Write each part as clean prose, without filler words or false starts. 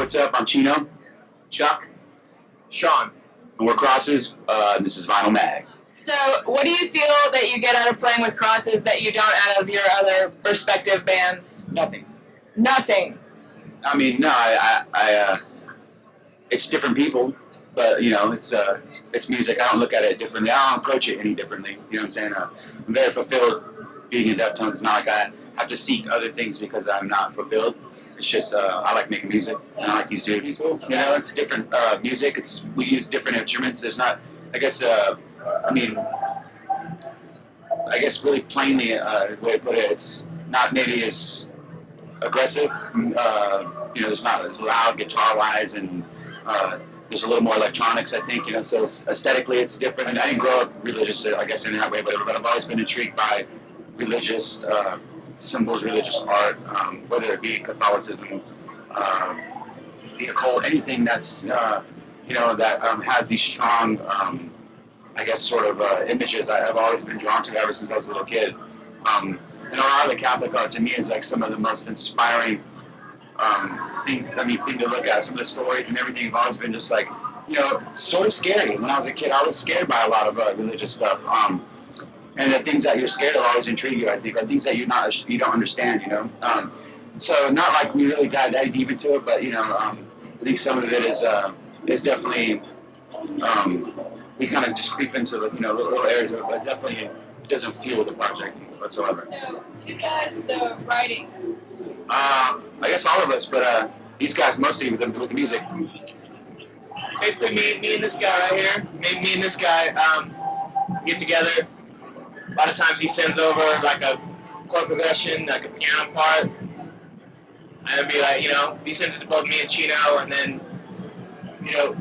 what's up? I'm Chino, Chuck, Sean. and we're Crosses. This is Vinyl Mag. So, what do you feel that you get out of playing with Crosses that you don't out of your other respective bands? Nothing. Nothing. I mean, no, it's different people, but you know, it's music. I don't look at it differently. I don't approach it any differently. You know what I'm saying? I'm very fulfilled being in Deftones. It's not like I have to seek other things because I'm not fulfilled. It's just I like making music, and I like these dudes. You know, it's different music. We use different instruments. There's not, I guess. I guess really plainly, the way to put it, it's not maybe as aggressive. You know, there's not as loud guitar-wise, and there's a little more electronics, I think. You know, so aesthetically, it's different. And I didn't grow up religious, I guess, in that way, but I've always been intrigued by religious symbols, religious art, whether it be Catholicism, the occult, anything that's you know, that has these strong, I guess, sort of images I've always been drawn to ever since I was a little kid. And a lot of the Catholic art to me is like some of the most inspiring thing to look at. Some of the stories and everything have always been just like, you know, sort of scary. When I was a kid, I was scared by a lot of religious stuff. And the things that you're scared of always intrigue you, I think, or things that you don't understand, you know. So not like we really dive that deep into it, but you know, I think some of it is definitely we kind of just creep into the, you know, little areas of it, but definitely it doesn't fuel the project whatsoever. So, who does the writing? I guess all of us, but these guys mostly with the music. Basically, me and this guy right here. Me and this guy get together. A lot of times he sends over like a chord progression, like a piano part, and it'd be like, you know, he sends it to both me and Chino, and then, you know,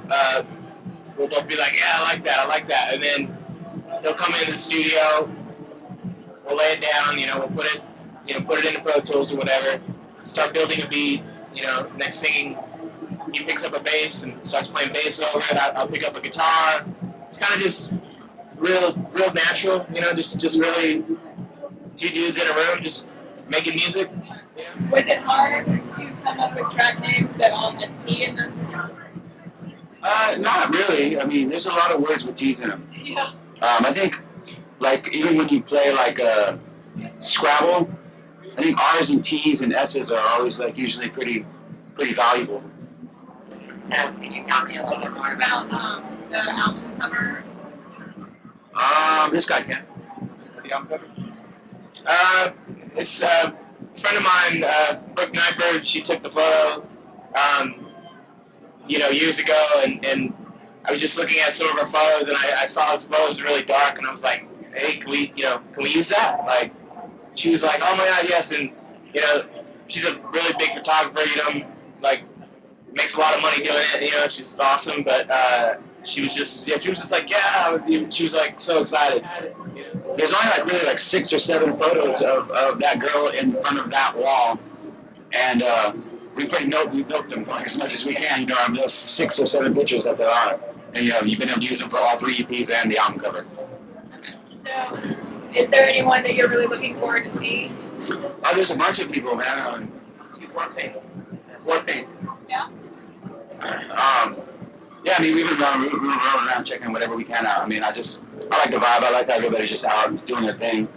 we'll both be like, yeah, I like that, and then he'll come into the studio, we'll lay it down, you know, we'll put it into Pro Tools or whatever, start building a beat, you know, next thing he picks up a bass and starts playing bass over it, I'll pick up a guitar. It's kind of just real natural, you know, just really two dudes in a room just making music. Yeah. Was it hard to come up with track names that all had T in them? Not really. I mean, there's a lot of words with T's in them. Yeah. I think, like, even when you play like Scrabble, I think R's and T's and S's are always like usually pretty valuable. So, can you tell me a little bit more about the album cover? This guy can. The album cover? It's a friend of mine, Brooke Kniper. She took the photo, you know, years ago, and I was just looking at some of her photos, and I saw this photo was really dark, and I was like, hey, can we use that? Like, she was like, oh my God, yes, and you know, she's a really big photographer, you know, like makes a lot of money doing it, you know, she's awesome, but she was just like, yeah, she was like so excited. There's only like really like 6 or 7 photos of that girl in front of that wall, and we milked them like as much as we can. You know, those 6 or 7 pictures that there are, and you know, you've been able to use them for all 3 EPs and the album cover. So, is there anyone that you're really looking forward to see? Oh, there's a bunch of people, man. War Paint. Yeah. Yeah, I mean, we've been rolling around checking whatever we can out. I mean, I like the vibe. I like how everybody's just out doing their thing.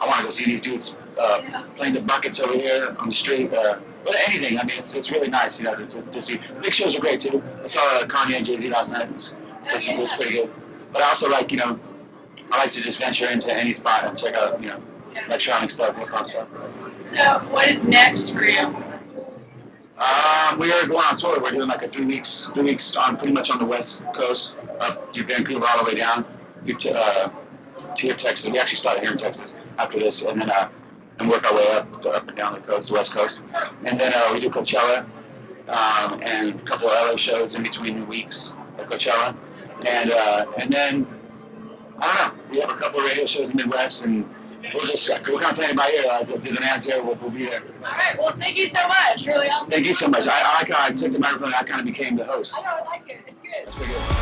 I want to go see these dudes playing the buckets over here on the street. But anything, I mean, it's really nice, you know, to see. The big shows are great, too. I saw Kanye and Jay-Z last night. It was pretty good. But I also like, you know, I like to just venture into any spot and check out, you know, electronic stuff, hip-hop stuff. So, what is next for you? We are going on tour. We're doing like a 3 weeks on pretty much on the West Coast, up to Vancouver all the way down to here, Texas. We actually started here in Texas after this, and then and work our way up and down the coast, the West Coast. And then we do Coachella and a couple of LA shows in between the weeks at Coachella. And then, I don't know, we have a couple of radio shows in the Midwest, and we're kind of playing by ear. Do the dance there, we'll be there. All right, well, thank you so much. Really awesome. Thank you so much. I took the microphone and I kind of became the host. I know, I like it. It's good. That's pretty good.